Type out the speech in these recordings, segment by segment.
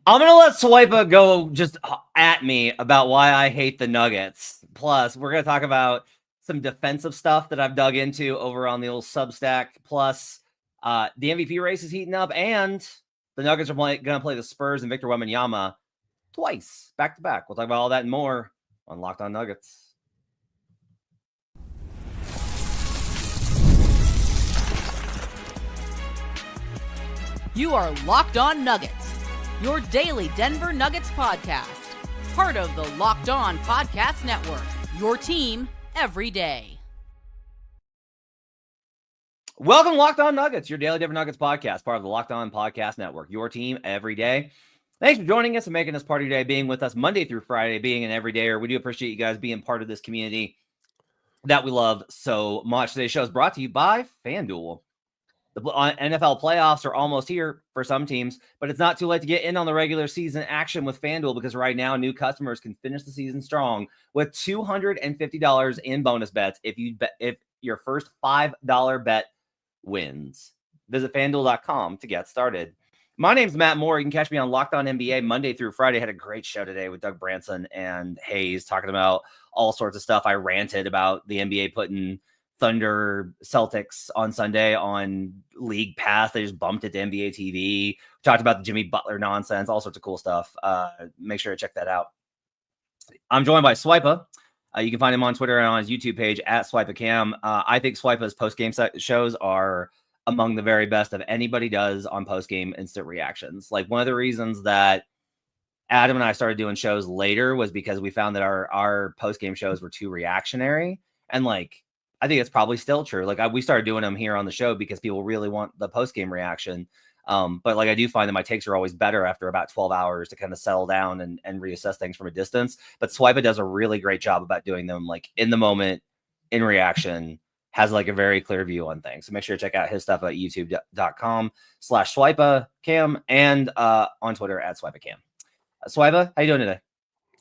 I'm going to let Swipa go just at me about why I hate the Nuggets. Plus, we're going to talk about some defensive stuff that I've dug into over on the old Substack. Plus, the MVP race is heating up, and the Nuggets are going to play the Spurs and Victor Wembanyama twice, back to back. We'll talk about all that and more on Locked On Nuggets. You are Locked On Nuggets, your daily Denver Nuggets podcast. Part of the Locked On Podcast Network, your team every day. Welcome to Locked On Nuggets, your daily Denver Nuggets podcast, part of the Locked On Podcast Network, your team every day. Thanks for joining us and making us part of your day, being with us Monday through Friday, being an everydayer. We do appreciate you guys being part of this community that we love so much. Today's show is brought to you by FanDuel. The NFL playoffs are almost here for some teams, but it's not too late to get in on the regular season action with FanDuel, because right now new customers can finish the season strong with $250 in bonus bets if your first $5 bet wins. Visit FanDuel.com to get started. My name's Matt Moore. You can catch me on Locked On NBA Monday through Friday. Had a great show today with Doug Branson and Hayes talking about all sorts of stuff. I ranted about the NBA putting Thunder Celtics on Sunday on League Pass. They just bumped it to NBA TV. We talked about the Jimmy Butler nonsense, all sorts of cool stuff. Make sure to check that out. I'm joined by Swipa. You can find him on Twitter and on his YouTube page at SwipaCam. I think Swipa's post-game shows are among the very best of anybody does on post-game instant reactions. Like, one of the reasons that Adam and I started doing shows later was because we found that our post-game shows were too reactionary. And like, I think it's probably still true. Like, we started doing them here on the show because people really want the post-game reaction. But like, I do find that my takes are always better after about 12 hours to kind of settle down and reassess things from a distance. But Swipa does a really great job about doing them like in the moment, in reaction, has like a very clear view on things. So make sure to check out his stuff at youtube.com/SwipaCam and on Twitter at SwipaCam. Swipa, how you doing today?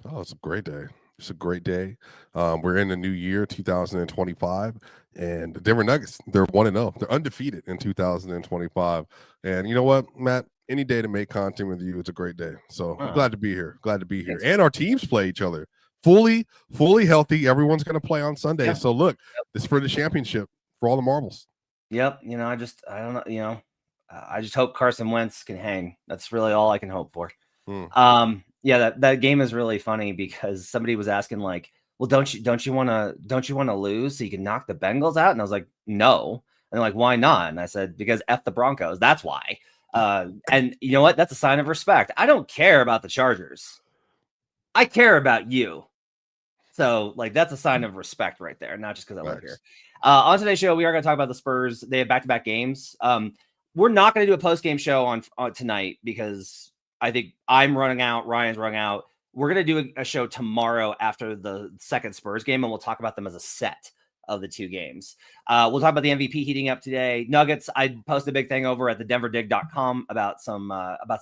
Oh, it's a great day. It's a great day. We're in the new year, 2025, and the Denver Nuggets, they're 1-0. They're undefeated in 2025. And you know what, Matt? Any day to make content with you, it's a great day. So I'm glad to be here. Glad to be here. And our teams play each other fully healthy. Everyone's going to play on Sunday. Yeah. So look, this is for the championship, for all the marbles. Yep. You know, I don't know. You know, I just hope Carson Wentz can hang. That's really all I can hope for. Yeah, that game is really funny because somebody was asking like, well, don't you want to lose so you can knock the Bengals out? And I was like, no. And they're like, why not? And I said, because F the Broncos. That's why. And you know what? That's a sign of respect. I don't care about the Chargers. I care about you. So like, that's a sign of respect right there. Not just because I live here. On today's show, we are going to talk about the Spurs. They have back-to-back games. We're not going to do a post-game show on tonight because I think I'm running out. Ryan's running out. We're going to do a show tomorrow after the second Spurs game, and we'll talk about them as a set of the two games. We'll talk about the MVP heating up today. Nuggets, I posted a big thing over at thedenverdig.com about some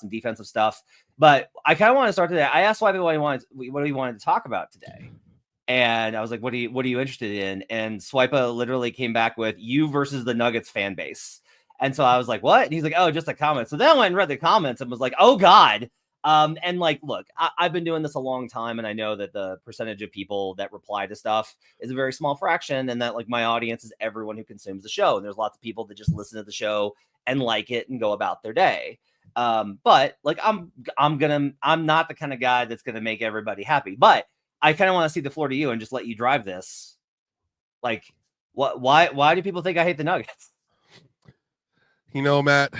defensive stuff. But I kind of want to start today. I asked Swipa what he wanted to talk about today. And I was like, what are you interested in? And Swipa literally came back with you versus the Nuggets fan base. And so I was like, what? And he's like, oh, just a comment. So then I went and read the comments and was like, oh, God. And like, look, I've been doing this a long time. And I know that the percentage of people that reply to stuff is a very small fraction. And that like my audience is everyone who consumes the show. And there's lots of people that just listen to the show and like it and go about their day. But like, I'm not the kind of guy that's going to make everybody happy. But I kind of want to see the floor to you and just let you drive this. Like, why do people think I hate the Nuggets? You know, Matt,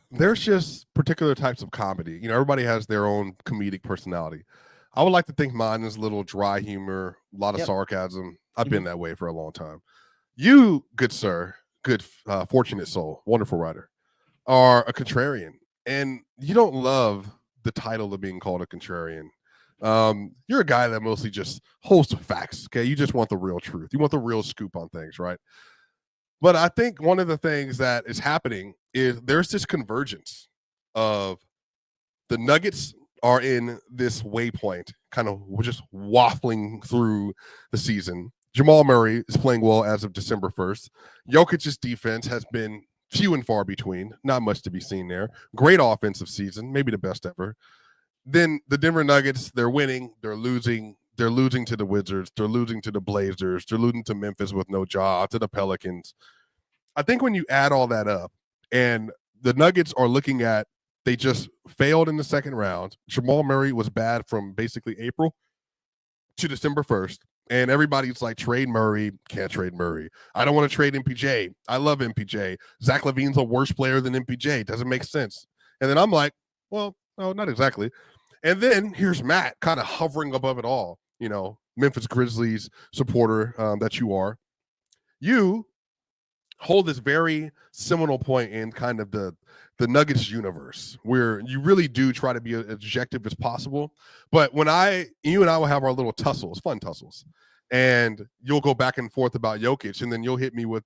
there's just particular types of comedy. You know, everybody has their own comedic personality. I would like to think mine is a little dry humor, a lot of sarcasm. I've been that way for a long time. You, good sir, good, fortunate soul, wonderful writer, are a contrarian. And you don't love the title of being called a contrarian. You're a guy that mostly just holds facts, okay? You just want the real truth. You want the real scoop on things, right? But I think one of the things that is happening is there's this convergence of the Nuggets are in this waypoint, kind of just waffling through the season. Jamal Murray is playing well as of December 1st. Jokic's defense has been few and far between. Not much to be seen there. Great offensive season, maybe the best ever. then the Denver Nuggets, they're winning, they're losing to the Wizards, they're losing to the Blazers, they're losing to Memphis with no Ja, to the Pelicans. I think when you add all that up, and the Nuggets are looking at, they just failed in the second round. Jamal Murray was bad from basically April to December 1st. And everybody's like, trade Murray, can't trade Murray. I don't want to trade MPJ. I love MPJ. Zach LaVine's a worse player than MPJ. Doesn't make sense. And then I'm like, well, no, not exactly. And then here's Matt kind of hovering above it all. Memphis Grizzlies supporter that you are. You hold this very seminal point in kind of the Nuggets universe where you really do try to be as objective as possible. But when you and I will have our little tussles, fun tussles, and you'll go back and forth about Jokic, and then you'll hit me with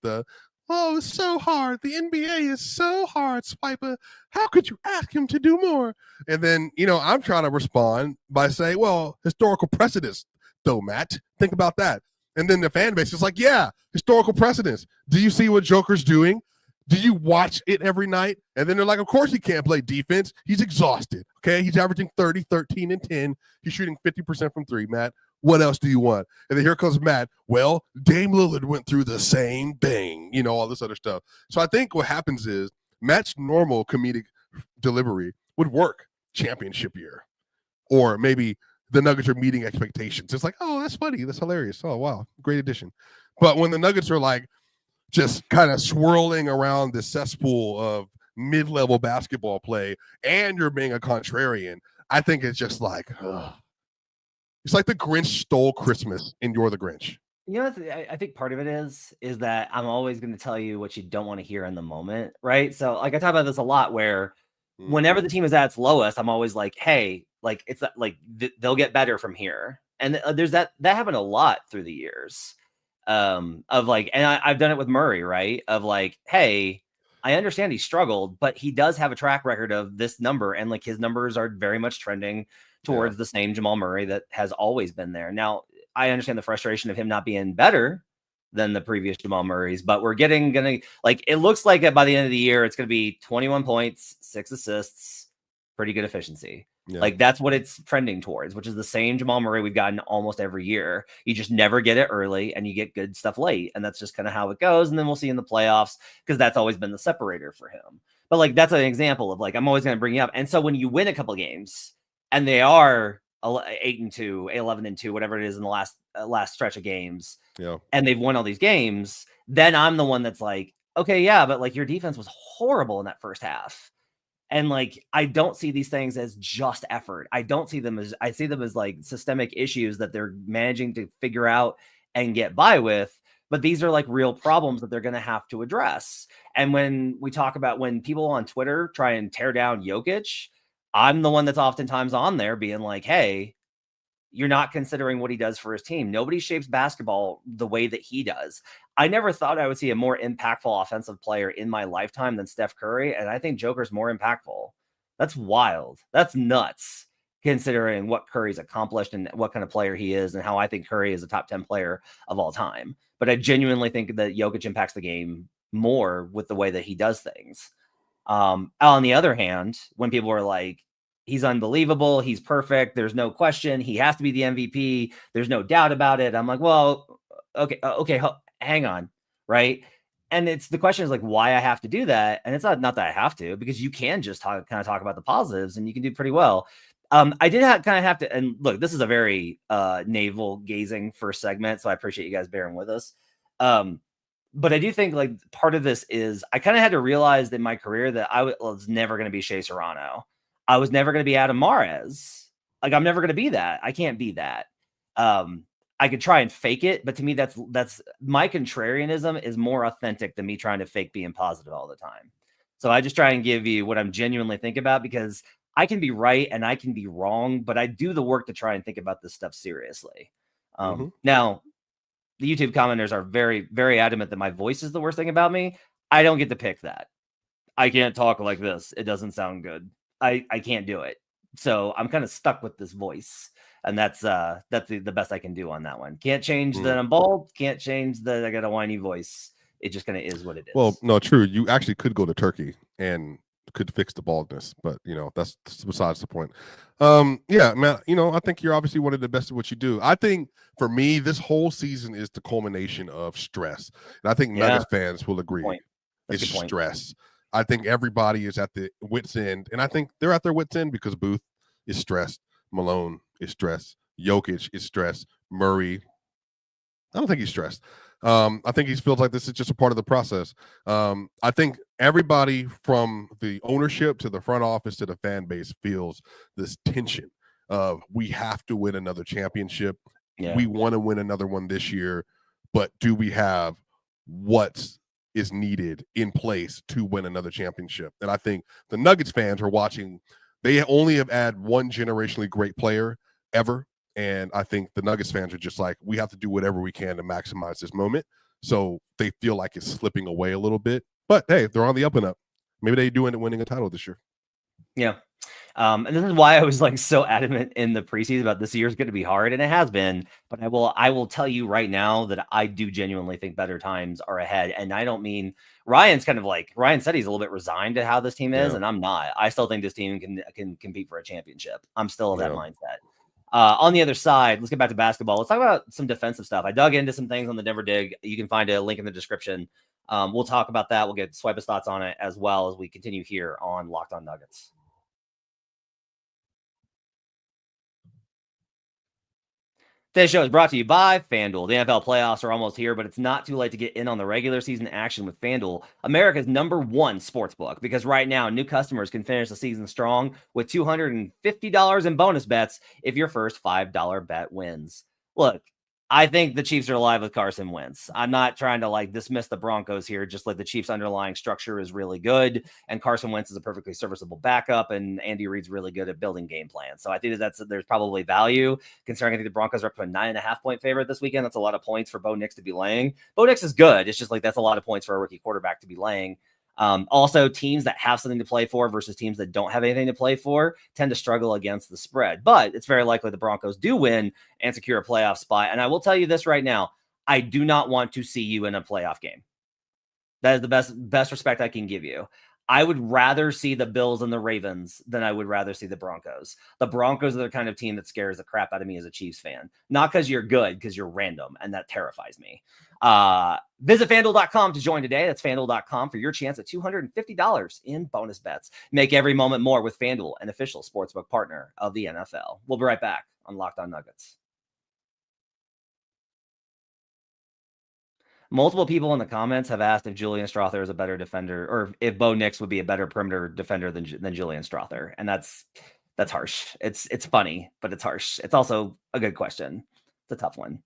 oh, it's so hard. The NBA is so hard, Swiper. How could you ask him to do more? And then, I'm trying to respond by saying, well, historical precedents, though, Matt. Think about that. And then the fan base is like, yeah, historical precedents. Do you see what Joker's doing? Do you watch it every night? And then they're like, of course he can't play defense. He's exhausted. Okay, he's averaging 30, 13, and 10. He's shooting 50% from three, Matt. What else do you want? And then here comes Matt. Well, Dame Lillard went through the same thing, all this other stuff. So I think what happens is Matt's normal comedic delivery would work championship year. Or maybe the Nuggets are meeting expectations. It's like, oh, that's funny. That's hilarious. Oh, wow. Great addition. But when the Nuggets are like just kind of swirling around this cesspool of mid-level basketball play and you're being a contrarian, I think it's just like, ugh. It's like the Grinch stole Christmas and you're the Grinch. I think part of it is that I'm always going to tell you what you don't want to hear in the moment, right? So like I talk about this a lot where whenever the team is at its lowest, I'm always like, hey, like it's like they'll get better from here. And there's that happened a lot through the years of like, and I've done it with Murray, right? Of like, hey, I understand he struggled, but he does have a track record of this number. And like his numbers are very much trending towards the same Jamal Murray that has always been there. Now, I understand the frustration of him not being better than the previous Jamal Murrays, but we're it looks like by the end of the year, it's going to be 21 points, 6 assists, pretty good efficiency. Yeah. Like that's what it's trending towards, which is the same Jamal Murray we've gotten almost every year. You just never get it early and you get good stuff late. And that's just kind of how it goes. And then we'll see in the playoffs because that's always been the separator for him. But like, that's an example of like, I'm always going to bring you up. And so when you win a couple games and they are 8-2, 11-2, whatever it is in the last stretch of games, and they've won all these games, then I'm the one that's like, okay, yeah, but like your defense was horrible in that first half. And like, I don't see these things as just effort. I see them as like systemic issues that they're managing to figure out and get by with. But these are like real problems that they're going to have to address. And when we talk about when people on Twitter try and tear down Jokic, I'm the one that's oftentimes on there being like, hey, you're not considering what he does for his team. Nobody shapes basketball the way that he does. I never thought I would see a more impactful offensive player in my lifetime than Steph Curry. And I think Joker's more impactful. That's wild. That's nuts, considering what Curry's accomplished and what kind of player he is and how I think Curry is a top 10 player of all time. But I genuinely think that Jokic impacts the game more with the way that he does things. On the other hand, when people are like, he's unbelievable, he's perfect, there's no question, he has to be the MVP, there's no doubt about it, I'm like, well, okay, hang on, right? And it's the question is like why I have to do that, and it's not that I have to, because you can just talk about the positives and you can do pretty well. I did kind of have to, and look, this is a very navel gazing first segment, so I appreciate you guys bearing with us. But I do think like part of this is I kind of had to realize in my career that I was never going to be Shea Serrano. I was never going to be Adam Mares. Like I'm never going to be that. I can't be that. I could try and fake it, but to me, that's my contrarianism is more authentic than me trying to fake being positive all the time. So I just try and give you what I'm genuinely thinking about, because I can be right and I can be wrong, but I do the work to try and think about this stuff seriously. Now, the YouTube commenters are very, very adamant that my voice is the worst thing about me. I don't get to pick that. I can't talk like this. It doesn't sound good. I can't do it. So I'm kind of stuck with this voice. And that's the best I can do on that one. Can't change that I'm bald. Can't change that I got a whiny voice. It just kind of is what it is. Well, no, true. You actually could go to Turkey and could fix the baldness, but that's besides the point. Yeah, man, I think you're obviously one of the best at what you do. I think for me, this whole season is the culmination of stress, and I think Nuggets fans will agree. It's stress. I think everybody is at the wit's end, and I think they're at their wit's end because Booth is stressed, Malone is stressed, Jokic is stressed, Murray, I don't think he's stressed. I think he feels like this is just a part of the process. I think everybody from the ownership to the front office to the fan base feels this tension of we have to win another championship. Yeah. We want to win another one this year, but do we have what is needed in place to win another championship? And I think the Nuggets fans are watching. They only have had one generationally great player ever. And I think the Nuggets fans are just like, we have to do whatever we can to maximize this moment. So they feel like it's slipping away a little bit. But, hey, they're on the up and up. Maybe they do end up winning a title this year. Yeah. And this is why I was like so adamant in the preseason about this year's going to be hard, and it has been. But I will tell you right now that I do genuinely think better times are ahead. And I don't mean Ryan's kind of like Ryan said he's a little bit resigned to how this team is, and I'm not. I still think this team can compete for a championship. I'm still of that mindset. On the other side, let's get back to basketball. Let's talk about some defensive stuff. I dug into some things on the Denver Dig. You can find a link in the description. We'll talk about that. We'll get Swipe's thoughts on it as well as we continue here on Locked On Nuggets. Today's show is brought to you by FanDuel. The NFL playoffs are almost here, but it's not too late to get in on the regular season action with FanDuel, America's #1 sportsbook, because right now, new customers can finish the season strong with $250 in bonus bets if your first $5 bet wins. Look, I think the Chiefs are alive with Carson Wentz. I'm not trying to dismiss the Broncos here. Just like the Chiefs' underlying structure is really good, and Carson Wentz is a perfectly serviceable backup, and Andy Reid's really good at building game plans. So I think there's probably value considering I think the Broncos are up to a 9.5-point favorite this weekend. That's a lot of points for Bo Nix to be laying. Bo Nix is good. It's just that's a lot of points for a rookie quarterback to be laying. Also, teams that have something to play for versus teams that don't have anything to play for tend to struggle against the spread. But it's very likely the Broncos do win and secure a playoff spot. And I will tell you this right now, I do not want to see you in a playoff game. That is the best respect I can give you. I would rather see the Bills and the Ravens than I would rather see the Broncos. The Broncos are the kind of team that scares the crap out of me as a Chiefs fan. Not because you're good, because you're random, and that terrifies me. Visit FanDuel.com to join today. That's FanDuel.com for your chance at $250 in bonus bets. Make every moment more with FanDuel, an official sportsbook partner of the NFL. We'll be right back on Locked On Nuggets. Multiple people in the comments have asked if Julian Strawther is a better defender, or if Bo Nix would be a better perimeter defender than Julian Strawther. And that's harsh. It's funny, but it's harsh. It's also a good question. It's a tough one.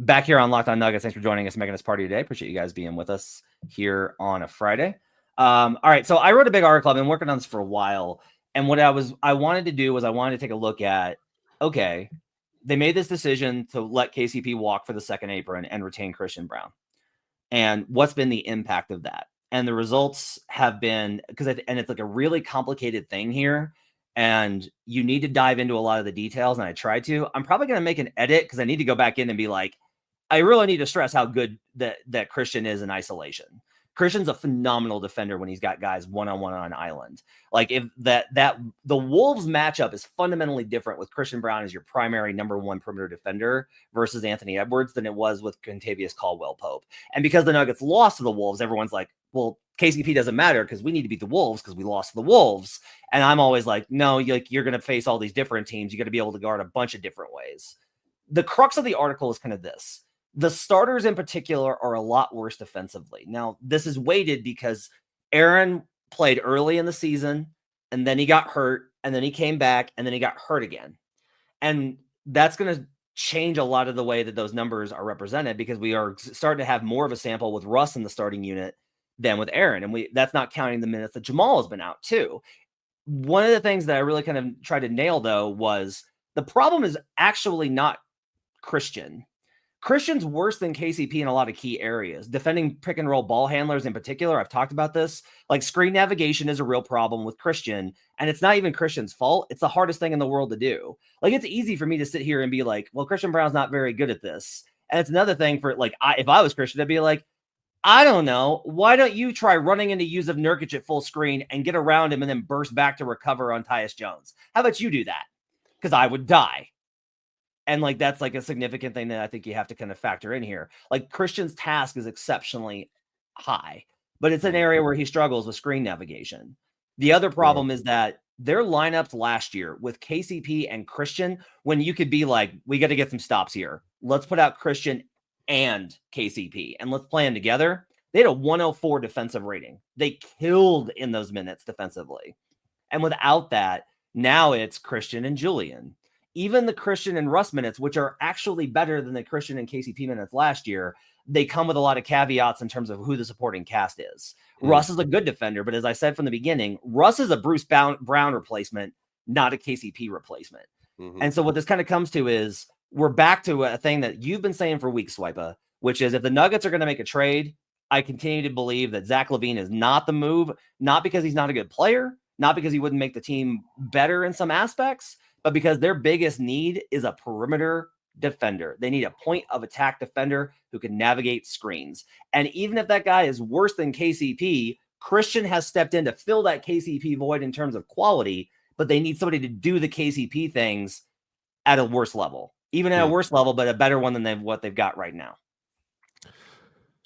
Back here on Locked On Nuggets. Thanks for joining us, making us part of your day. Appreciate you guys being with us here on a Friday. All right. So I wrote a big article. I've been working on this for a while. And what I wanted to do was I wanted to take a look at, okay, they made this decision to let KCP walk for the second apron and retain Christian Braun. And what's been the impact of that? And the results have been, and it's like a really complicated thing here. And you need to dive into a lot of the details. And I tried to. I'm probably going to make an edit because I need to go back in and be like, I really need to stress how good that Christian is in isolation. Christian's a phenomenal defender when he's got guys one-on-one on an island. Like if the Wolves matchup is fundamentally different with Christian Braun as your primary #1 perimeter defender versus Anthony Edwards than it was with Kentavious Caldwell-Pope. And because the Nuggets lost to the Wolves, everyone's like, well, KCP doesn't matter because we need to beat the Wolves because we lost to the Wolves. And I'm always like, no, you're going to face all these different teams. You got to be able to guard a bunch of different ways. The crux of the article is kind of this. The starters in particular are a lot worse defensively. Now, this is weighted because Aaron played early in the season, and then he got hurt, and then he came back, and then he got hurt again. And that's going to change a lot of the way that those numbers are represented because we are starting to have more of a sample with Russ in the starting unit than with Aaron. And that's not counting the minutes that Jamal has been out too. One of the things that I really kind of tried to nail, though, was the problem is actually not Christian. Christian's worse than KCP in a lot of key areas. Defending pick and roll ball handlers in particular, I've talked about this. Like screen navigation is a real problem with Christian, and it's not even Christian's fault. It's the hardest thing in the world to do. Like it's easy for me to sit here and be like, well, Christian Braun's not very good at this. And it's another thing for if I was Christian, I'd be like, I don't know. Why don't you try running into Yusuf Nurkic at full screen and get around him and then burst back to recover on Tyus Jones? How about you do that? Because I would die. And like that's like a significant thing that I think you have to kind of factor in here. Like Christian's task is exceptionally high, but it's an area where he struggles with screen navigation. The other problem is that their lineups last year with KCP and Christian, when you could be like, we got to get some stops here. Let's put out Christian and KCP and let's play them together. They had a 104 defensive rating. They killed in those minutes defensively. And without that, now it's Christian and Julian. Even the Christian and Russ minutes, which are actually better than the Christian and KCP minutes last year, they come with a lot of caveats in terms of who the supporting cast is. Russ is a good defender, but as I said from the beginning, Russ is a Bruce Brown replacement, not a KCP replacement. And so what this kind of comes to is we're back to a thing that you've been saying for weeks, Swipa, which is if the Nuggets are going to make a trade, I continue to believe that Zach LaVine is not the move, not because he's not a good player, not because he wouldn't make the team better in some aspects, but because their biggest need is a perimeter defender. They need a point of attack defender who can navigate screens. And even if that guy is worse than KCP, Christian has stepped in to fill that KCP void in terms of quality, but they need somebody to do the KCP things at a worse level, even at a worse level, but a better one than what they've got right now.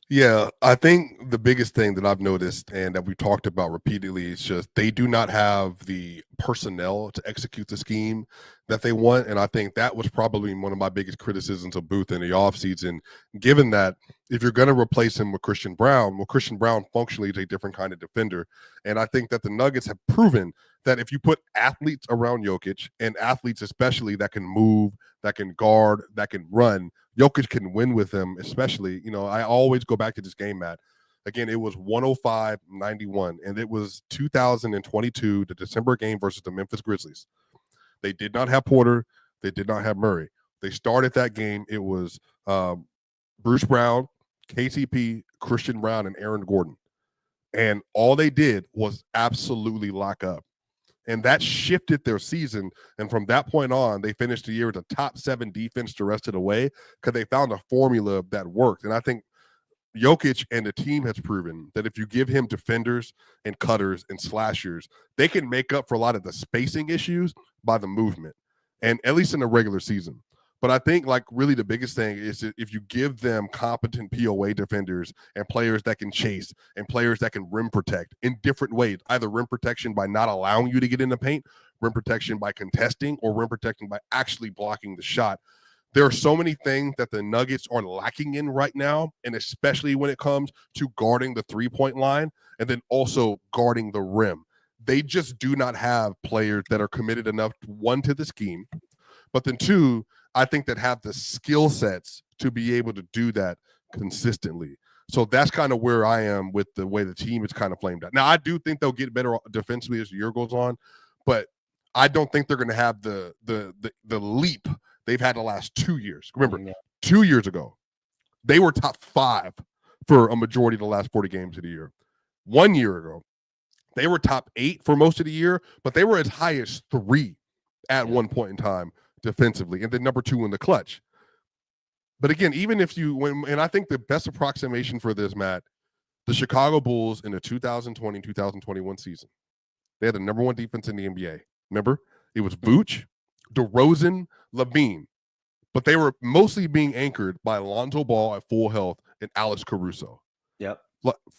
Yeah, I think the biggest thing that I've noticed and that we talked about repeatedly is just they do not have the personnel to execute the scheme that they want. And I think that was probably one of my biggest criticisms of Booth in the offseason, given that if you're going to replace him with Christian Brown, well, Christian Brown functionally is a different kind of defender. And I think that the Nuggets have proven that if you put athletes around Jokic and athletes especially that can move, that can guard, that can run, Jokic can win with him, especially. You know, I always go back to this game, Matt. Again, it was 105-91, and it was 2022, the December game versus the Memphis Grizzlies. They did not have Porter. They did not have Murray. They started that game. It was Bruce Brown, KCP, Christian Brown, and Aaron Gordon. And all they did was absolutely lock up. And that shifted their season. And from that point on, they finished the year with a top 7 defense the rest of the way because they found a formula that worked. And I think Jokic and the team has proven that if you give him defenders and cutters and slashers, they can make up for a lot of the spacing issues by the movement, and at least in the regular season. But I think like really the biggest thing is that if you give them competent POA defenders and players that can chase and players that can rim protect in different ways, either rim protection by not allowing you to get in the paint, rim protection by contesting, or rim protecting by actually blocking the shot. There are so many things that the Nuggets are lacking in right now, and especially when it comes to guarding the three-point line and then also guarding the rim. They just do not have players that are committed enough, one, to the scheme, but then two, I think that have the skill sets to be able to do that consistently. So that's kind of where I am with the way the team is kind of flamed out. Now, I do think they'll get better defensively as the year goes on, but I don't think they're going to have the leap they've had the last 2 years. Remember, 2 years ago, they were top 5 for a majority of the last 40 games of the year. 1 year ago, they were top 8 for most of the year, but they were as high as 3 at one point in time defensively, and then number 2 in the clutch. But again, even if you and I think the best approximation for this, Matt, the Chicago Bulls in the 2020-2021 season, they had the number 1 defense in the NBA. Remember, it was Vooch, DeRozan, LaVine, but they were mostly being anchored by Lonzo Ball at full health and Alex Caruso. Yep.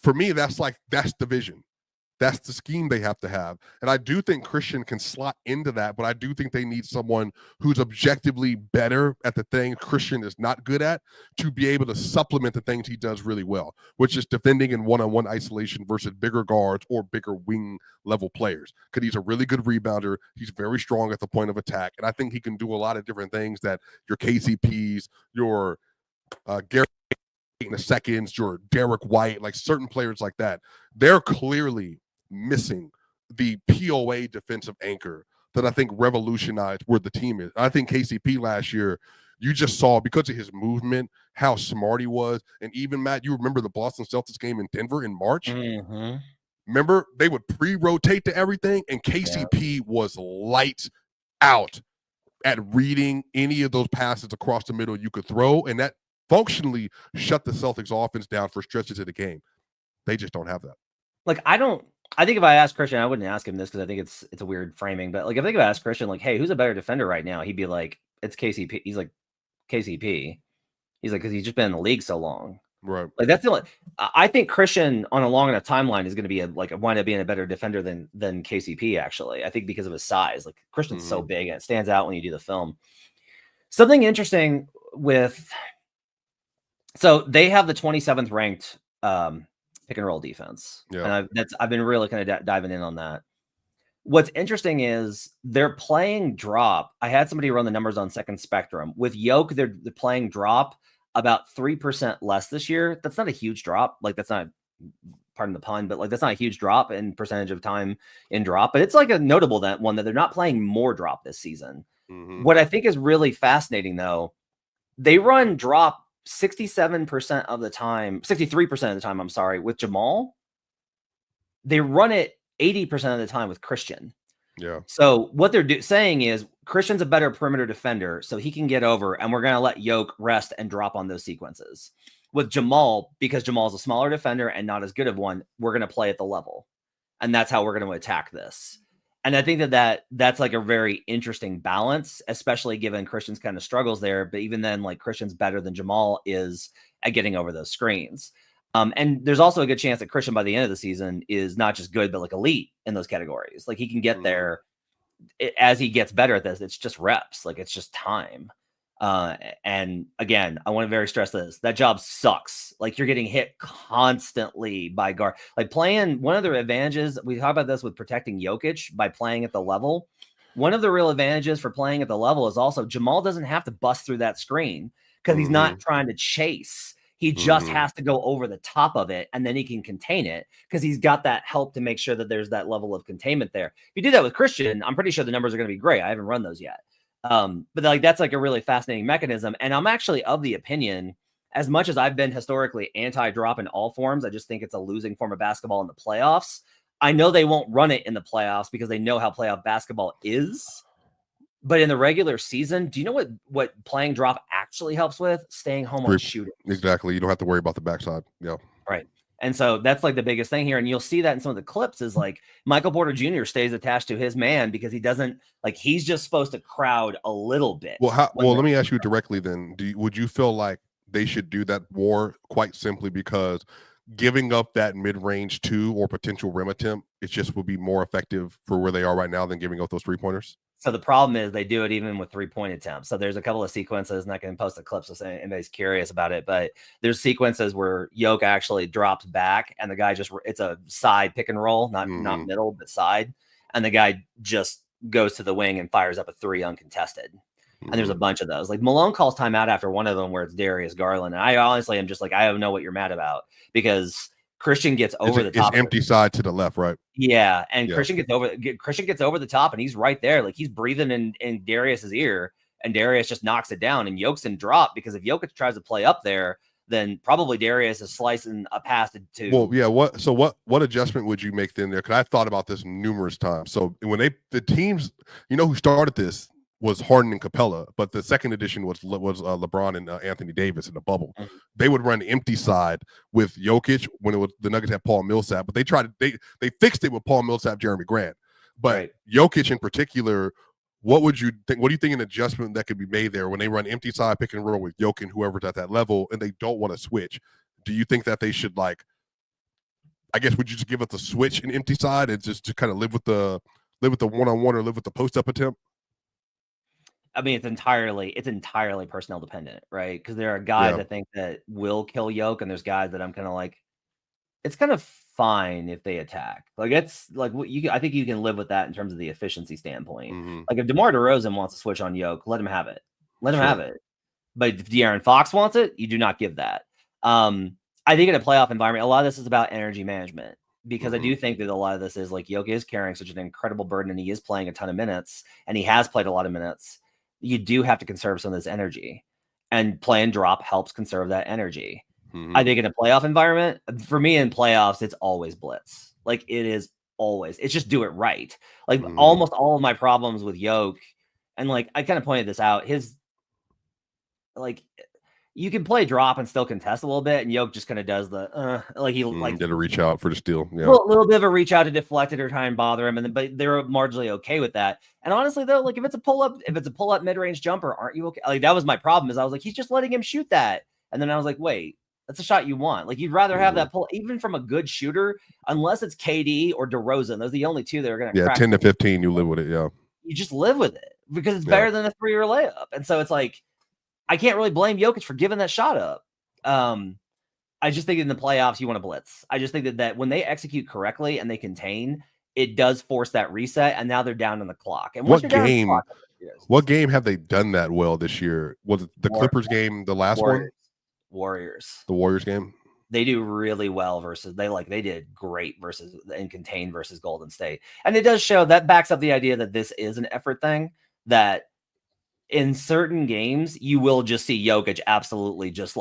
For me, that's the vision. That's the scheme they have to have. And I do think Christian can slot into that, but I do think they need someone who's objectively better at the things Christian is not good at to be able to supplement the things he does really well, which is defending in one-on-one isolation versus bigger guards or bigger wing level players. Because he's a really good rebounder. He's very strong at the point of attack. And I think he can do a lot of different things that your KCPs, your Gary in the seconds, your Derek White, like certain players like that, they're clearly missing the POA defensive anchor that I think revolutionized where the team is. I think KCP last year, you just saw because of his movement, how smart he was. And even, Matt, you remember the Boston Celtics game in Denver in March? Mm-hmm. Remember, they would pre-rotate to everything, and KCP was lights out at reading any of those passes across the middle you could throw. And that functionally shut the Celtics offense down for stretches of the game. They just don't have that. Like, I think if I asked Christian, I wouldn't ask him this because I think it's a weird framing. But like, if I think if I asked Christian, like, hey, who's a better defender right now? He'd be like, it's KCP. He's like, KCP. He's like, because he's just been in the league so long. Right. Like, that's the only. I think Christian on a long enough timeline is going to be wind up being a better defender than KCP. Actually, I think because of his size. Like, Christian's so big and it stands out when you do the film. Something interesting with. So they have the 27th ranked pick and roll defense. Yeah. And I've been really kind of diving in on that. What's interesting is they're playing drop. I had somebody run the numbers on Second Spectrum. With Yoke, they're playing drop about 3% less this year. That's not a huge drop. Like, that's not, pardon the pun, but like, that's not a huge drop in percentage of time in drop. But it's like a notable one that they're not playing more drop this season. What I think is really fascinating, though, they run drop 67% of the time, 63% of the time, I'm sorry, with Jamal. They run it 80% of the time with Christian. Yeah. So what they're saying is Christian's a better perimeter defender, so he can get over, and we're going to let Yoke rest and drop on those sequences. With Jamal, because Jamal's a smaller defender and not as good of one, we're going to play at the level. And that's how we're going to attack this. And I think that's like a very interesting balance, especially given Christian's kind of struggles there. But even then, like, Christian's better than Jamal is at getting over those screens. And there's also a good chance that Christian by the end of the season is not just good, but like elite in those categories. Like, he can get there as he gets better at this. It's just reps. Like, it's just time. And again, I want to very stress this. That job sucks. Like, you're getting hit constantly by guard. Like, playing, one of the advantages, we talk about this with protecting Jokic by playing at the level. One of the real advantages for playing at the level is also Jamal doesn't have to bust through that screen because he's not trying to chase. He just has to go over the top of it, and then he can contain it because he's got that help to make sure that there's that level of containment there. If you do that with Christian, I'm pretty sure the numbers are going to be great. I haven't run those yet. But like, that's like a really fascinating mechanism. And I'm actually of the opinion, as much as I've been historically anti-drop in all forms, I just think it's a losing form of basketball in the playoffs. I know they won't run it in the playoffs because they know how playoff basketball is. But in the regular season, do you know what playing drop actually helps with? Staying home on shooting. Exactly. You don't have to worry about the backside. Yeah. Right. And so that's like the biggest thing here. And you'll see that in some of the clips is like Michael Porter Jr. stays attached to his man because he doesn't, like, he's just supposed to crowd a little bit. Well, let me ask you directly then. Would you feel like they should do that more, quite simply because giving up that mid-range 2 or potential rim attempt, it just would be more effective for where they are right now than giving up those 3-pointers? So the problem is they do it even with 3-point attempts. So there's a couple of sequences, and I can post the clips if anybody's curious about it, but there's sequences where Yoke actually drops back and the guy it's a side pick and roll, not middle, but side. And the guy just goes to the wing and fires up a 3 uncontested. And there's a bunch of those. Like, Malone calls timeout after one of them where it's Darius Garland. And I honestly am just like, I don't know what you're mad about, because Christian gets over the top. It's empty side to the left, right? Yeah, and yeah. Christian gets over the top, and he's right there, like he's breathing in Darius's ear, and Darius just knocks it down, and Jokic in drop, because if Jokic tries to play up there, then probably Darius is slicing a pass to. Well, yeah. What adjustment would you make then there? Because I've thought about this numerous times. So when the teams, who started this was Harden and Capella, but the second edition was LeBron and Anthony Davis in the bubble. They would run empty side with Jokic when the Nuggets had Paul Millsap, but they fixed it with Paul Millsap, Jeremy Grant. But Jokic in particular, what do you think an adjustment that could be made there when they run empty side pick and roll with Jokic and whoever's at that level, and they don't want to switch? Do you think that they should, like, I guess, would you just give us a switch in empty side and just to kind of live with the one-on-one or live with the post-up attempt? I mean, it's entirely personnel dependent, right? Because there are guys I think that will kill Yoke, and there's guys that I'm kind of like, it's kind of fine if they attack. Like, it's like I think you can live with that in terms of the efficiency standpoint. Like, if DeMar DeRozan wants to switch on Yoke, let him have it. Have it. But if De'Aaron Fox wants it, you do not give that. I think in a playoff environment, a lot of this is about energy management, because I do think that a lot of this is like Yoke is carrying such an incredible burden, and he is playing a ton of minutes, and he has played a lot of minutes. You do have to conserve some of this energy, and play and drop helps conserve that energy. I think in a playoff environment, for me in playoffs, it's always blitz. Like, it's just do it right. Like, almost all of my problems with Yoke, and like, I kind of pointed this out, you can play drop and still contest a little bit, and Jokic just kind of does the did a reach out for the steal. Yeah, little bit of a reach out to deflect it or try and bother him, but they're marginally okay with that. And honestly, though, like if it's a pull up mid range jumper, aren't you okay? Like that was my problem. Is I was like, he's just letting him shoot that, and then I was like, wait, that's a shot you want. Like you'd rather have that pull, even from a good shooter, unless it's KD or DeRozan. Those are the only two that are going to. Yeah, 10 to 15, you live with it. Yeah, you just live with it because it's better than a 3-year layup, and so it's like. I can't really blame Jokic for giving that shot up. I just think in the playoffs, you want to blitz. I just think that when they execute correctly and they contain, it does force that reset, and now they're down on the clock. And what game have they done that well this year? Was it the Clippers game, the last one? Warriors. The Warriors game? They do really well versus they did great versus and contain versus Golden State. And it does show that backs up the idea that this is an effort thing, that in certain games, you will just see Jokic absolutely just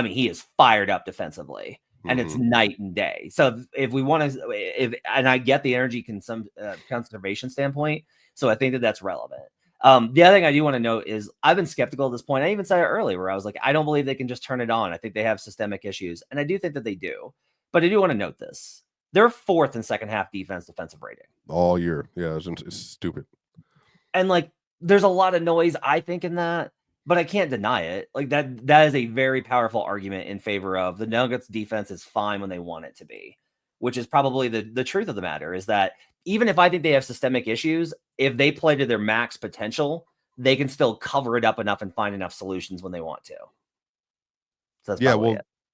he is fired up defensively, and it's night and day. So if we want to, and I get the energy conservation standpoint, so I think that that's relevant. The other thing I do want to note is I've been skeptical at this point. I even said it earlier where I was like, I don't believe they can just turn it on. I think they have systemic issues, and I do think that they do. But I do want to note this. They're 4th in second half defensive rating. All year. Yeah, it's stupid. And there's a lot of noise, I think, in that, but I can't deny it. Like that is a very powerful argument in favor of the Nuggets defense is fine when they want it to be, which is probably the truth of the matter is that even if I think they have systemic issues, if they play to their max potential, they can still cover it up enough and find enough solutions when they want to. So that's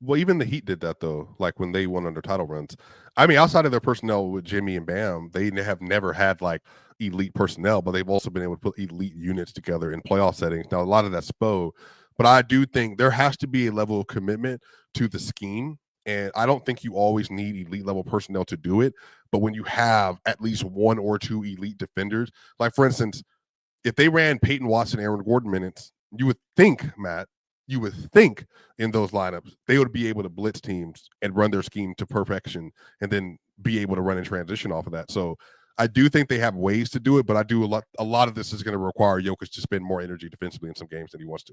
well, even the Heat did that though. Like when they won under title runs, I mean, outside of their personnel with Jimmy and Bam, they have never had elite personnel, but they've also been able to put elite units together in playoff settings. Now, a lot of that's Spo, but I do think there has to be a level of commitment to the scheme. And I don't think you always need elite level personnel to do it. But when you have at least 1 or 2 elite defenders, like for instance, if they ran Peyton Watson, Aaron Gordon minutes, you would think, Matt, in those lineups, they would be able to blitz teams and run their scheme to perfection and then be able to run in transition off of that. So I do think they have ways to do it, but a lot of this is going to require Jokic to spend more energy defensively in some games than he wants to.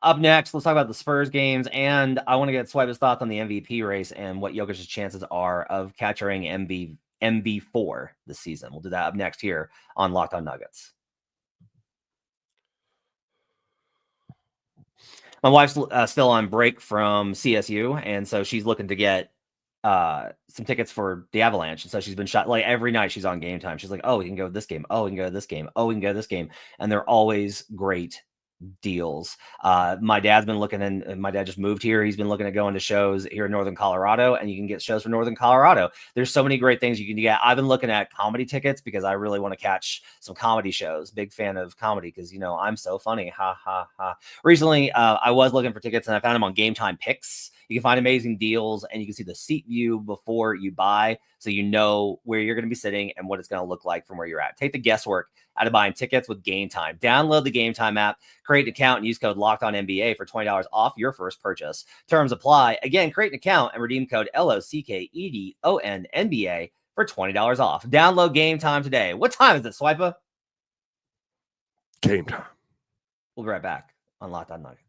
Up next, let's talk about the Spurs games, and I want to get Swipe's thoughts on the MVP race and what Jokic's chances are of capturing MV4 this season. We'll do that up next here on Locked On Nuggets. My wife's still on break from CSU, and so she's looking to get some tickets for the Avalanche. And so she's been shot every night she's on Gametime. She's like, oh, we can go to this game. Oh, we can go to this game. Oh, we can go to this game. And they're always great deals. My dad's been looking, and my dad just moved here. He's been looking at going to shows here in Northern Colorado, and you can get shows for Northern Colorado. There's so many great things you can get. I've been looking at comedy tickets because I really want to catch some comedy shows. Big fan of comedy because, I'm so funny. Ha, ha, ha. Recently, I was looking for tickets, and I found them on Gametime Picks. You can find amazing deals, and you can see the seat view before you buy, so you know where you're going to be sitting and what it's going to look like from where you're at. Take the guesswork out of buying tickets with Gametime. Download the Gametime app, create an account, and use code LOCKEDONNBA for $20 off your first purchase. Terms apply. Again, create an account and redeem code LOCKEDONNBA for $20 off. Download Gametime today. What time is it, Swiper? Gametime. We'll be right back on Locked On Nuggets.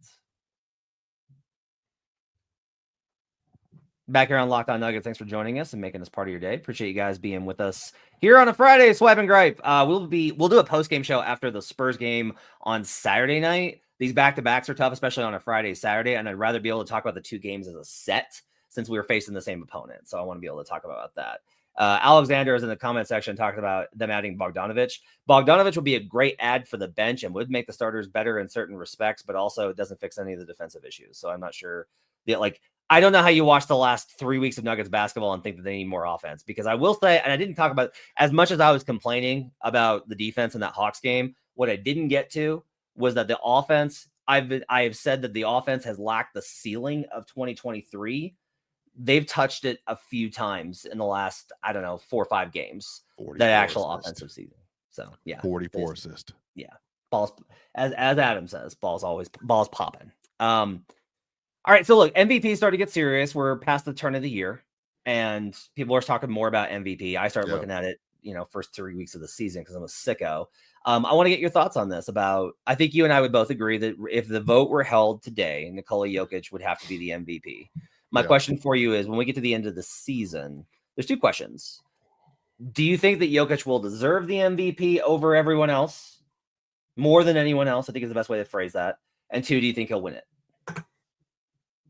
Back here on Locked On Nuggets. Thanks for joining us and making this part of your day. Appreciate you guys being with us here on a Friday. Swipe and gripe. We'll do a post-game show after the Spurs game on Saturday night. These back-to-backs are tough, especially on a Friday, Saturday, and I'd rather be able to talk about the 2 games as a set since we were facing the same opponent. So I want to be able to talk about that. Alexander is in the comment section talking about them adding Bogdanovic. Bogdanovic would be a great add for the bench and would make the starters better in certain respects, but also it doesn't fix any of the defensive issues. So I'm not sure I don't know how you watch the last 3 weeks of Nuggets basketball and think that they need more offense, because I will say, and I didn't talk about as much as I was complaining about the defense in that Hawks game. What I didn't get to was that the offense, I have said that the offense has lacked the ceiling of 2023. They've touched it a few times in the last, 4 or 5 games, that actual offensive season. So yeah, 44 assists. Yeah. Balls, as Adam says, balls popping. All right, so look, MVP started to get serious. We're past the turn of the year, and people are talking more about MVP. I started looking at it first 3 weeks of the season because I'm a sicko. I want to get your thoughts on this about, I think you and I would both agree that if the vote were held today, Nikola Jokic would have to be the MVP. My question for you is, when we get to the end of the season, there's 2 questions. Do you think that Jokic will deserve the MVP over everyone else? More than anyone else, I think is the best way to phrase that. And 2, do you think he'll win it?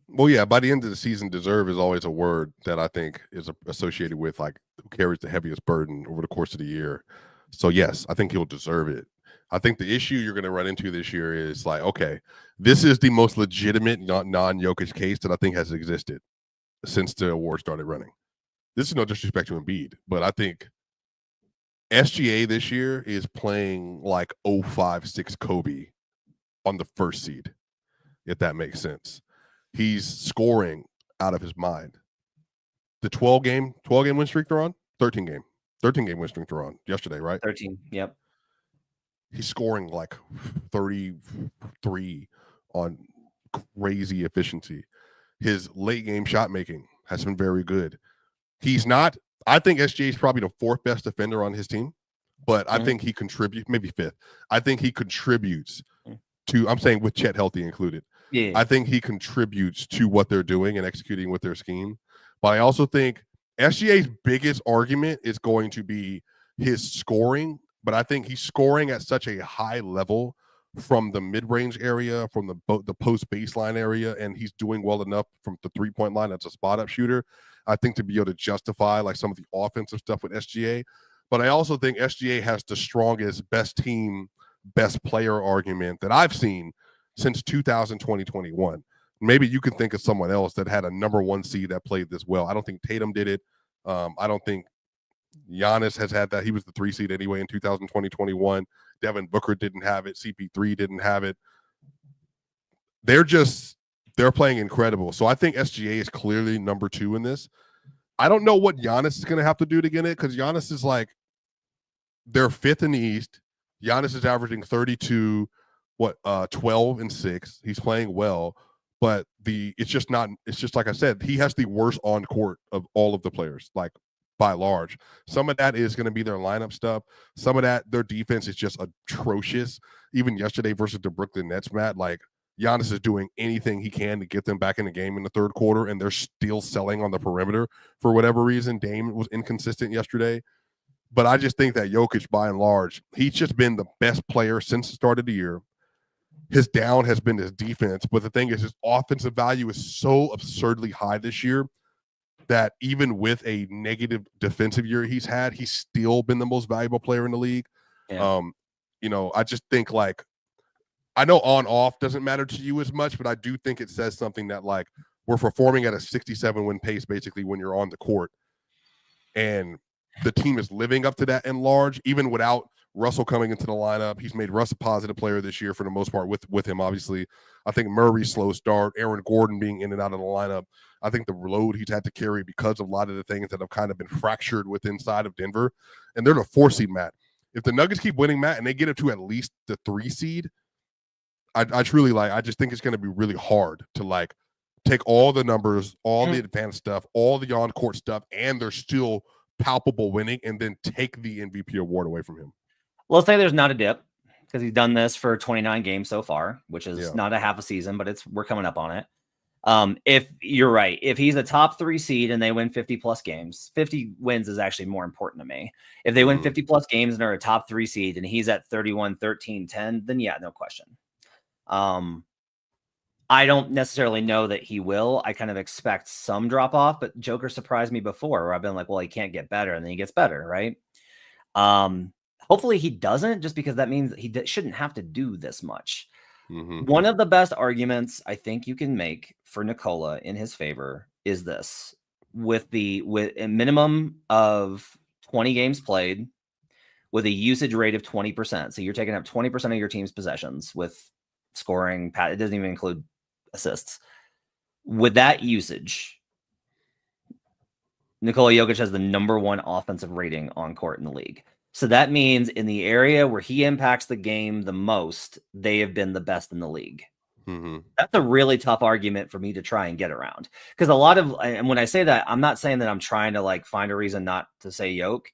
Well, yeah, by the end of the season, deserve is always a word that I think is associated with like who carries the heaviest burden over the course of the year. So yes, I think he'll deserve it. I think the issue you're going to run into this year is like, okay, this is the most legitimate non-Jokic case that I think has existed since the award started running. This is no disrespect to Embiid, but I think SGA this year is playing like 0.56 Kobe on the first seed, if that makes sense. He's scoring out of his mind. The 12 game win streak they're on, 13 game win streak they're on yesterday, right? 13. Yep. He's scoring like 33 on crazy efficiency. His late game shot making has been very good. I think SGA is probably the 4th best defender on his team, but I think he contributes, maybe 5th. I think he contributes to, I'm saying with Chet healthy included. Yeah. I think he contributes to what they're doing and executing with their scheme. But I also think SGA's biggest argument is going to be his scoring, but I think he's scoring at such a high level from the mid-range area, from the post baseline area, and he's doing well enough from the 3-point line as a spot-up shooter, I think, to be able to justify like some of the offensive stuff with SGA. But I also think SGA has the strongest best team, best player argument that I've seen since 2020-21. Maybe you can think of someone else that had a number 1 seed that played this well. I don't think Tatum did it. I don't think Giannis has had that. He was the 3 seed anyway in 2020-21. Devin Booker didn't have it. CP3 didn't have it. They're playing incredible. So I think SGA is clearly number 2 in this. I don't know what Giannis is going to have to do to get it, because Giannis is like, they're 5th in the East. Giannis is averaging 32, 12 and 6. He's playing well, but it's just like I said, he has the worst on court of all of the players, like by large. Some of that is going to be their lineup stuff. Some of that, their defense is just atrocious. Even yesterday versus the Brooklyn Nets, Matt, like Giannis is doing anything he can to get them back in the game in the 3rd quarter, and they're still selling on the perimeter for whatever reason. Dame was inconsistent yesterday. But I just think that Jokic, by and large, he's just been the best player since the start of the year. His down has been his defense. But the thing is, his offensive value is so absurdly high this year that even with a negative defensive year he's had, he's still been the most valuable player in the league. Yeah. I just think, like, I know on-off doesn't matter to you as much, but I do think it says something that, like, we're performing at a 67-win pace basically when you're on the court. And the team is living up to that in large, even without Russell coming into the lineup. He's made Russ a positive player this year for the most part with him, obviously. I think Murray's slow start, Aaron Gordon being in and out of the lineup. I think the load he's had to carry because of a lot of the things that have kind of been fractured with inside of Denver. And they're the 4 seed, Matt. If the Nuggets keep winning, Matt, and they get it to at least the 3 seed, I just think it's going to be really hard to, like, take all the numbers, all the advanced stuff, all the on-court stuff, and they're still palpable winning, and then take the MVP award away from him. Well, let's say there's not a dip, because he's done this for 29 games so far, which is not a half a season, but we're coming up on it. If you're right, if he's a top 3 seed and they win 50 plus games, 50 wins is actually more important to me. If they win 50 plus games and are a top 3 seed and he's at 31, 13, 10, then yeah, no question. I don't necessarily know that he will. I kind of expect some drop off, but Joker surprised me before where I've been like, well, he can't get better, and then he gets better, right? Hopefully he doesn't, just because that means he shouldn't have to do this much. One of the best arguments I think you can make for Nikola in his favor is this: with a minimum of 20 games played, with a usage rate of 20%. So you're taking up 20% of your team's possessions with scoring. It doesn't even include assists. With that usage, Nikola Jokic has the number 1 offensive rating on court in the league. So that means in the area where he impacts the game the most, they have been the best in the league. That's a really tough argument for me to try and get around. Because and when I say that, I'm not saying that I'm trying to, like, find a reason not to say Jokic.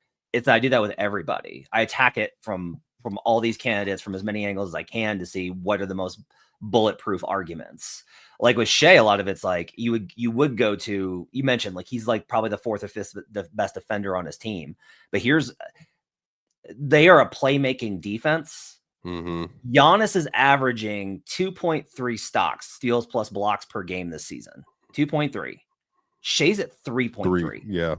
I do that with everybody. I attack it from all these candidates from as many angles as I can to see what are the most bulletproof arguments. Like with Shea, a lot of it's like you would go to, you mentioned like he's like probably the fourth or fifth the best defender on his team, but they are a playmaking defense. Giannis is averaging 2.3 steals plus blocks per game this season. 2.3. Shea's at 3.3. Yeah.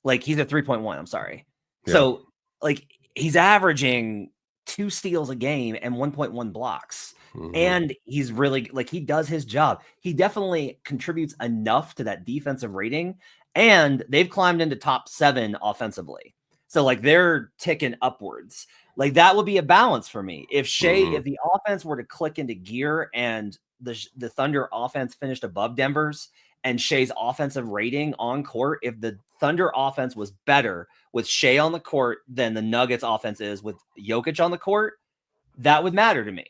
Like he's at 3.1. I'm sorry. Yeah. So like he's averaging 2 steals a game and 1.1 blocks. And he's really like, he does his job. He definitely contributes enough to that defensive rating, and they've climbed into top 7 offensively. So like they're ticking upwards. Like that would be a balance for me. If if the offense were to click into gear and the Thunder offense finished above Denver's and Shea's offensive rating on court, if the Thunder offense was better with Shea on the court than the Nuggets offense is with Jokic on the court, that would matter to me.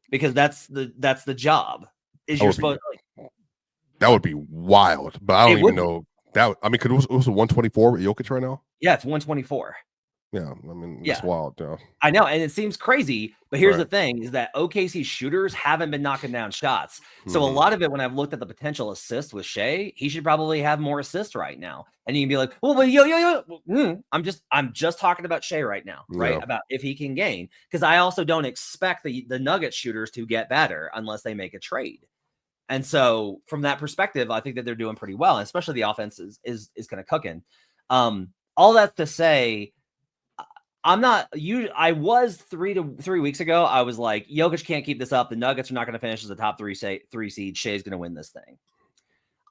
Because that's the job. That would be wild, but I don't even know that. I mean, it was 124 with Jokic right now. Yeah, it's 124. Yeah, I mean, it's wild. Yeah. I know, and it seems crazy, but here's the thing: is that OKC shooters haven't been knocking down shots. So a lot of it, when I've looked at the potential assists with Shea, he should probably have more assists right now. And you can be like, "Well, but I'm just talking about Shea right now, right? About if he can gain, because I also don't expect the Nuggets shooters to get better unless they make a trade." And so, from that perspective, I think that they're doing pretty well, and especially the offense is kind of cooking. All that to say. I was 3 weeks ago. I was like, Jokic can't keep this up. The Nuggets are not going to finish as a top 3 seed. Shea's going to win this thing.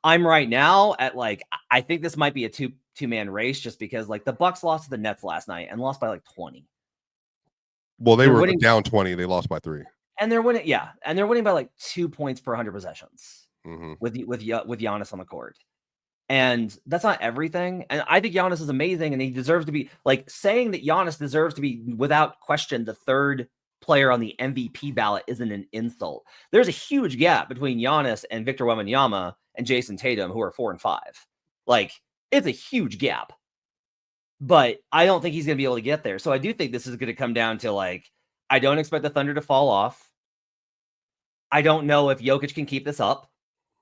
I'm right now at like, I think this might be a two-man race just because like the Bucks lost to the Nets last night and lost by like 20. Well, they were down 20. They lost by 3. And they're winning. Yeah. And they're winning by like 2 points per 100 possessions with Giannis on the court. And that's not everything. And I think Giannis is amazing, and he deserves to be like saying that Giannis deserves to be without question the 3rd player on the MVP ballot isn't an insult. There's a huge gap between Giannis and Victor Wembanyama and Jason Tatum, who are 4 and 5. Like it's a huge gap, but I don't think he's going to be able to get there. So I do think this is going to come down to like, I don't expect the Thunder to fall off. I don't know if Jokic can keep this up,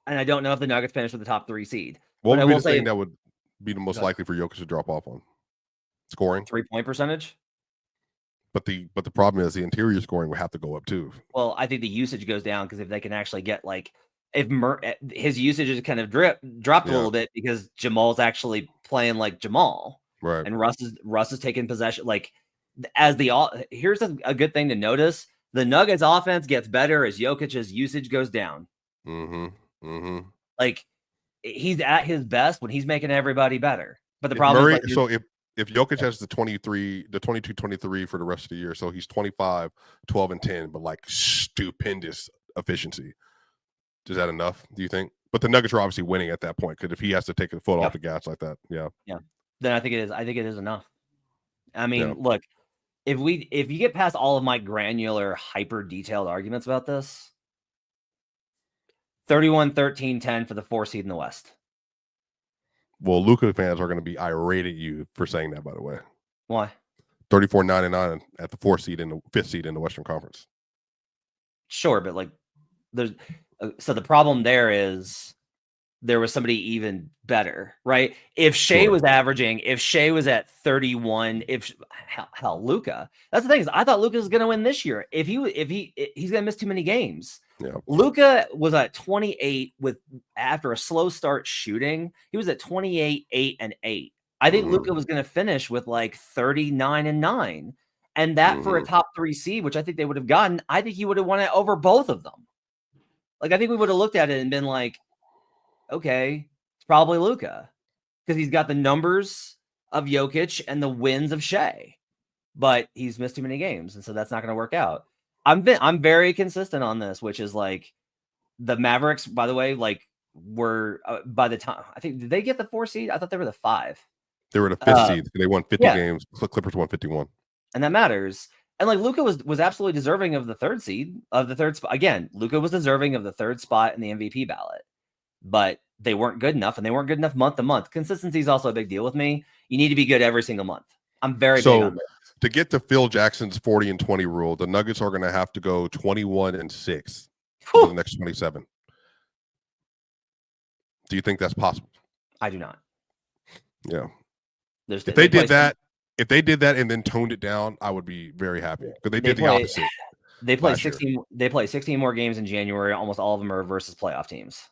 and I don't know if the Nuggets finish with the top 3 seed. What would be the thing that would be the most likely for Jokic to drop off on? Scoring? 3-point percentage? But the problem is the interior scoring would have to go up too. Well, I think the usage goes down because if they can actually get like his usage is kind of dropped a little bit because Jamal's actually playing like Jamal. Right. And Russ is taking possession. Like here's a good thing to notice. The Nuggets offense gets better as Jokic's usage goes down. Like he's at his best when he's making everybody better. But the problem is like, so if Jokic has the 22-23 for the rest of the year, so he's 25, 12 and 10, but like stupendous efficiency. Is that enough, do you think? But the Nuggets are obviously winning at that point because if he has to take a foot off the gas like that, then I think it is. I think it is enough. I mean, look, if you get past all of my granular, hyper detailed arguments about this, 31-13-10 for the 4 seed in the West. Well, Luka fans are going to be irate at you for saying that, by the way. Why? 34-9-9 at the 4th seed and the 5th seed in the Western Conference. Sure, but like there's so the problem there is there was somebody even better, right? If Shea was at 31, hell, Luka. That's the thing is I thought Luka was going to win this year. If he's going to miss too many games. Yeah. Luka was at 28 after a slow start shooting. He was at 28, 8 and 8. I think Luka was going to finish with like 39 and 9. And that for a top 3 seed, which I think they would have gotten, I think he would have won it over both of them. Like I think we would have looked at it and been like, okay, it's probably Luka because he's got the numbers of Jokic and the wins of Shea, but he's missed too many games, and so that's not going to work out. I'm very consistent on this, which is like the Mavericks, by the way, like were by the time I think did they get the 4 seed? I thought they were the 5. They were the 5th seed. They won 50 games. Clippers won 51, and that matters. And like Luka was absolutely deserving of the 3rd seed of the 3rd spot. Again, Luka was deserving of the 3rd spot in the MVP ballot, but they weren't good enough, and they weren't good enough month to month. Consistency is also a big deal with me. You need to be good every single month. I'm very big So on this. to get to Phil Jackson's 40-20 rule, the Nuggets are going to have to go 21-6 over the next 27. Do you think that's possible? I do not. Yeah. If they did that and then toned it down, I would be very happy because they did the opposite. They play 16. They play 16 more games in January. Almost all of them are versus playoff teams.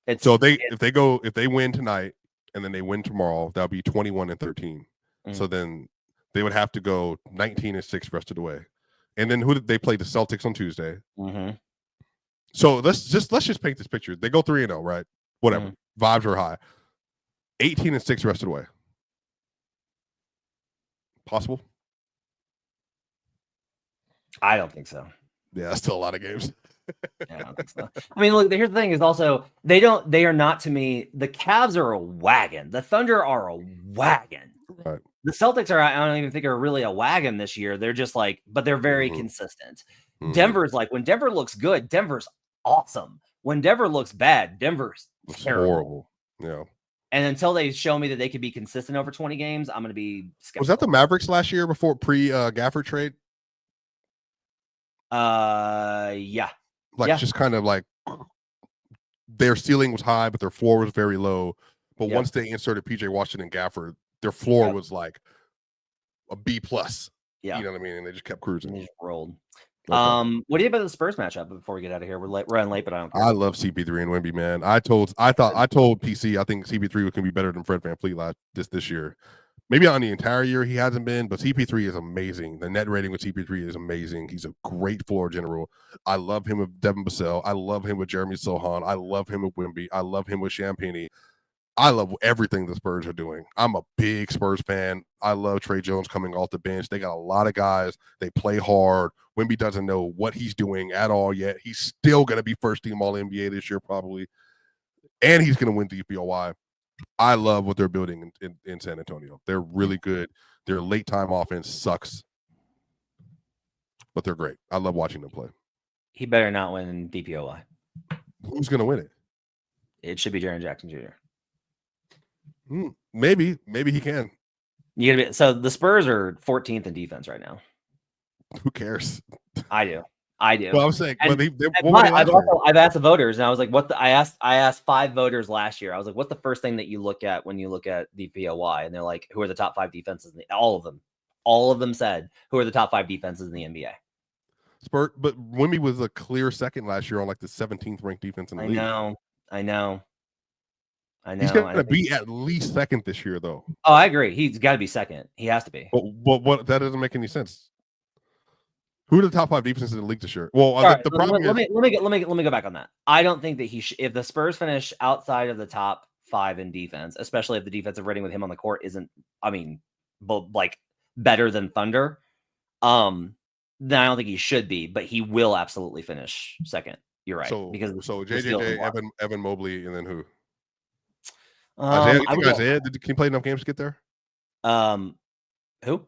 If they win tonight and then they win tomorrow, that'll be 21-13. Mm-hmm. So then they would have to go 19-6 rest of the way. And then who did they play? The Celtics on Tuesday. Mm-hmm. So let's just paint this picture. They go 3-0, right? Whatever. Mm-hmm. Vibes are high. 18-6 rest of the way. Possible? I don't think so. Yeah, that's still a lot of games. Yeah, I don't think so. I mean, look, here's the thing is also they are not, to me, the Cavs are a wagon. The Thunder are a wagon. Right. The Celtics I don't even think are really a wagon this year. They're just like, but they're very consistent. Mm-hmm. Denver's like, when Denver looks good, Denver's awesome. When Denver looks bad, Denver's terrible. Horrible. Yeah. And until they show me that they could be consistent over 20 games, I'm going to be skeptical. Was that the Mavericks last year before pre-Gafford trade? Yeah. Just kind of like their ceiling was high, but their floor was very low. But once they inserted PJ Washington and Gafford, their floor was like a B+. Yeah. You know what I mean? And they just kept cruising. They just rolled. Okay. What do you think about the Spurs matchup before we get out of here? We're running late, but I don't care. I love CP3 and Wemby, man. I told PC I think CP3 can be better than Fred VanVleet this year. Maybe on the entire year he hasn't been, but CP3 is amazing. The net rating with CP3 is amazing. He's a great floor general. I love him with Devin Vassell. I love him with Jeremy Sohan. I love him with Wemby. I love him with Champagnie. I love everything the Spurs are doing. I'm a big Spurs fan. I love Trey Jones coming off the bench. They got a lot of guys. They play hard. Wemby doesn't know what he's doing at all yet. He's still going to be first team All-NBA this year probably. And he's going to win DPOY. I love what they're building in San Antonio. They're really good. Their late time offense sucks, but they're great. I love watching them play. He better not win DPOY. Who's going to win it? It should be Jaren Jackson Jr. Maybe he can. So the Spurs are 14th in defense right now. Who cares? I do. Well, I'm saying, I've asked the voters, and I was like, I asked 5 voters last year. I was like, what's the first thing that you look at when you look at DPOY? And they're like, who are the top 5 defenses? All of them said, who are the top 5 defenses in the NBA? Spurs, but Wemby was a clear second last year on like the 17th ranked defense in the league. I know. He's going to be at least second this year, though. Oh, I agree. He's got to be second. He has to be. But what? That doesn't make any sense. Who are the top 5 defenses in the league this year? Well, the problem let me go back on that. I don't think that if the Spurs finish outside of the top 5 in defense, especially if the defensive rating with him on the court isn't, better than Thunder, then I don't think he should be. But he will absolutely finish second. You're right. So JJJ, Evan Mobley, and then who? Isaiah, can you play enough games to get there? Who?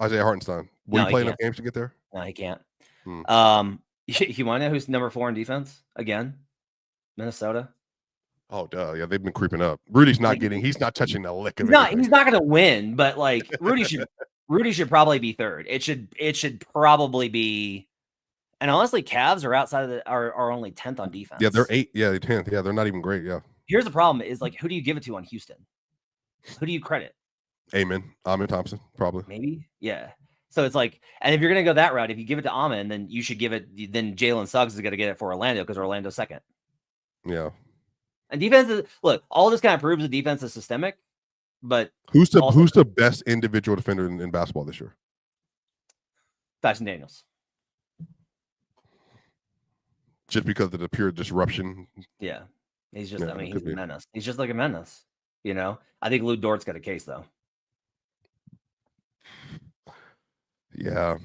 Isaiah Hartenstein. Will he play enough games to get there? No, he can't. You want to know who's number 4 in defense again? Minnesota. Oh, duh. Yeah, they've been creeping up. Rudy's he's not touching a lick of it. He's not going to win, but Rudy should probably be 3rd. It should probably be. And honestly, Cavs are outside of are only 10th on defense. Yeah, they're 8th. Yeah, they're 10th. Yeah, they're not even great. Yeah. Here's the problem: is who do you give it to on Houston? Who do you credit? Amin Thompson, probably. Maybe. Yeah. So it's and if you're going to go that route, if you give it to Amin, then you should give it. Then Jalen Suggs is going to get it for Orlando because Orlando's second. Yeah. And defense all this kind of proves the defense is systemic. But who's the best individual defender in basketball this year? Dyson Daniels. Just because of the pure disruption. Yeah. He's just, he's a menace. He's just like a menace. I think Lou Dort's got a case, though. Yeah.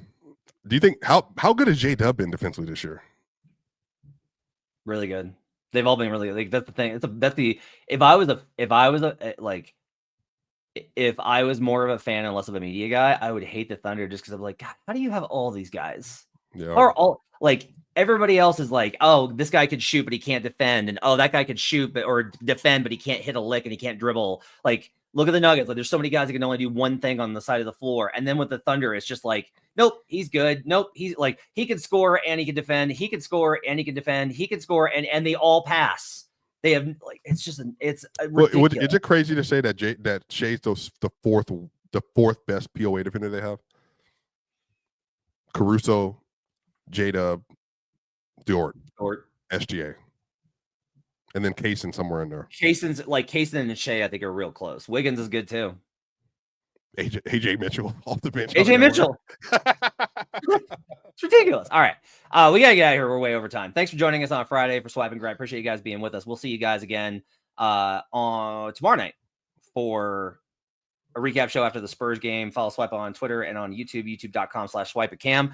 Do you think how good has J-Dub been defensively this year? Really good. They've all been really that's the thing. If I was more of a fan and less of a media guy, I would hate the Thunder just because I'm like, God, how do you have all these guys? Yeah. Or all everybody else is like, oh, this guy could shoot, but he can't defend, and oh, that guy could shoot or defend, but he can't hit a lick and he can't dribble. Look at the Nuggets. Like, there's so many guys that can only do one thing on the side of the floor. And then with the Thunder, it's just like, nope, he's good. Nope, he's like, he can score and he can defend. He can score and he can defend. He can score and they all pass. They have like, it's just it's ridiculous. Is it crazy to say that Shea's the fourth best POA defender they have? Caruso, J-Dub, Dort, SGA. And then Kaysen somewhere in there. Kaysen and Shea, I think, are real close. Wiggins is good too. AJ Mitchell off the bench. AJ Mitchell. It's ridiculous. All right. We got to get out of here. We're way over time. Thanks for joining us on Friday for Swipe and Grind. Appreciate you guys being with us. We'll see you guys again on tomorrow night for a recap show after the Spurs game. Follow Swipe on Twitter and on YouTube, youtube.com/swipeatcam.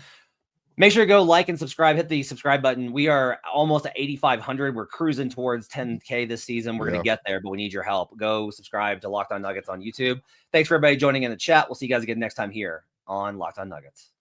Make sure to go like and subscribe. Hit the subscribe button. We are almost at 8,500. We're cruising towards 10K this season. We're going to get there, but we need your help. Go subscribe to Locked On Nuggets on YouTube. Thanks for everybody joining in the chat. We'll see you guys again next time here on Locked On Nuggets.